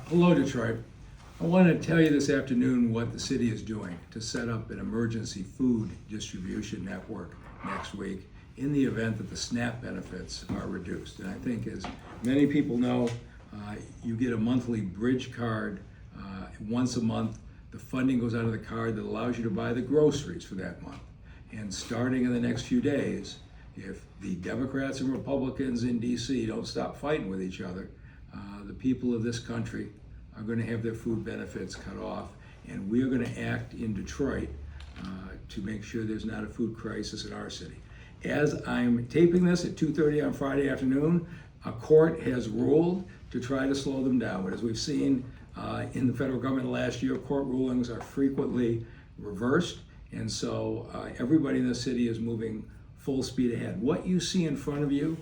Hello, Detroit. I want to tell you this afternoon what the city is doing to set up an emergency food distribution network next week in the event that the SNAP benefits are reduced. And I think, as many people know, you get a monthly bridge card once a month. The funding goes out of the card that allows you to buy the groceries for that month. And starting in the next few days, if the Democrats and Republicans in DC don't stop fighting with each other, the people of this country are going to have their food benefits cut off, and we are going to act in Detroit to make sure there's not a food crisis in our city. As I'm taping this at 2:30 on Friday afternoon, a court has ruled to try to slow them down. But as we've seen in the federal government last year, court rulings are frequently reversed, and so everybody in the city is moving full speed ahead. What you see in front of you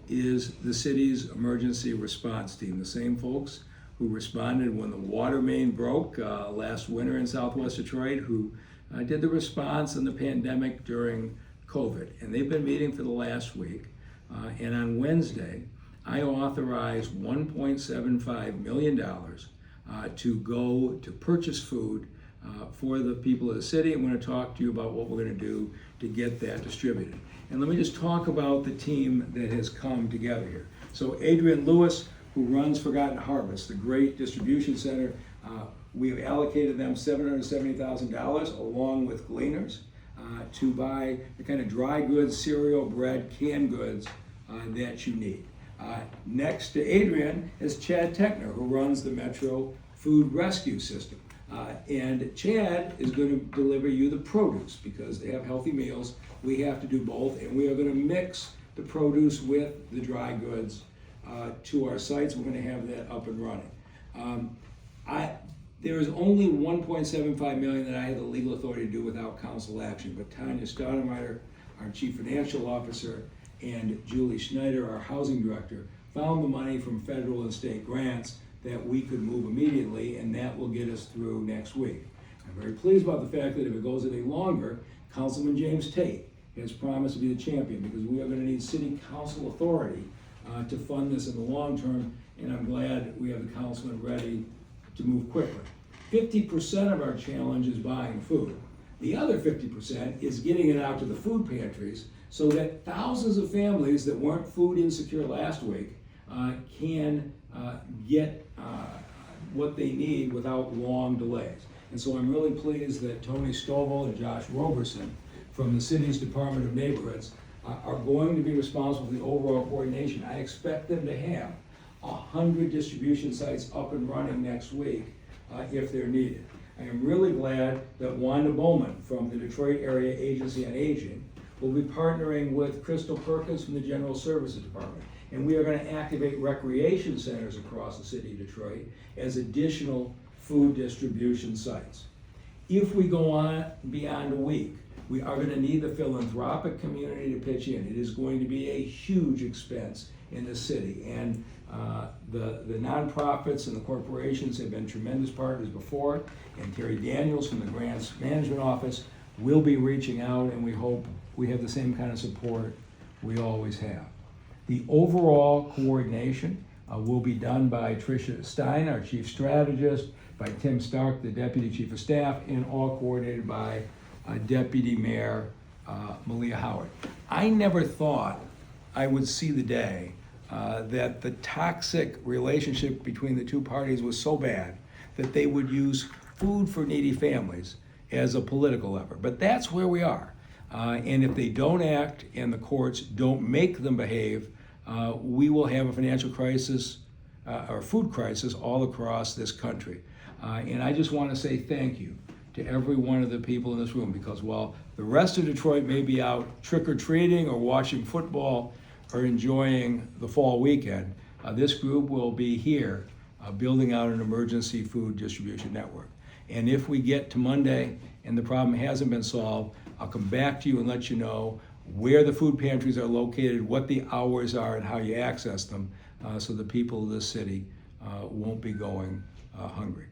is the city's emergency response team, the same folks who responded when the water main broke last winter in Southwest Detroit, who did the response in the pandemic during COVID. And they've been meeting for the last week. And on Wednesday, I authorized $1.75 million to go to purchase food for the people of the city. I'm going to talk to you about what we're going to do to get that distributed. And let me just talk about the team that has come together here. So Adrian Lewis, who runs Forgotten Harvest, the great distribution center, we have allocated them $770,000 along with Gleaners to buy the kind of dry goods, cereal, bread, canned goods that you need. Next to Adrian is Chad Techner, who runs the Metro Food Rescue System. And Chad is going to deliver you the produce because they have healthy meals. We have to do both, and we are going to mix the produce with the dry goods to our sites. We're going to have that up and running. There is only $1.75 million that I had the legal authority to do without council action, but Tanya Staudenreiter, our chief financial officer, and Julie Schneider, our housing director, found the money from federal and state grants that we could move immediately, and that will get us through next week. I'm very pleased about the fact that if it goes any longer, Councilman James Tate has promised to be the champion, because we are going to need city council authority to fund this in the long term, and I'm glad we have the councilman ready to move quickly. 50% of our challenge is buying food. The other 50% is getting it out to the food pantries so that thousands of families that weren't food insecure last week can get what they need without long delays. And so I'm really pleased that Tony Stovall and Josh Roberson from the city's Department of Neighborhoods are going to be responsible for the overall coordination. I expect them to have 100 distribution sites up and running next week if they're needed. I am really glad that Wanda Bowman from the Detroit Area Agency on Aging will be partnering with Crystal Perkins from the General Services Department. And we are going to activate recreation centers across the city of Detroit as additional food distribution sites. If we go on beyond a week, we are going to need the philanthropic community to pitch in. It is going to be a huge expense in the city, and the nonprofits and the corporations have been tremendous partners before, and Terry Daniels from the Grants Management Office will be reaching out, and we hope we have the same kind of support we always have. The overall coordination will be done by Tricia Stein, our chief strategist, by Tim Stark, the deputy chief of staff, and all coordinated by Deputy Mayor Malia Howard. I never thought I would see the day that the toxic relationship between the two parties was so bad that they would use food for needy families as a political lever. But that's where we are. And if they don't act and the courts don't make them behave, we will have a financial crisis or food crisis all across this country. And I just want to say thank you to every one of the people in this room, because while the rest of Detroit may be out trick-or-treating or watching football or enjoying the fall weekend, this group will be here building out an emergency food distribution network. And if we get to Monday and the problem hasn't been solved, I'll come back to you and let you know where the food pantries are located, what the hours are, and how you access them, so the people of this city won't be going hungry.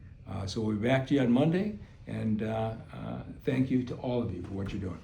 So we'll be back to you on Monday, and thank you to all of you for what you're doing.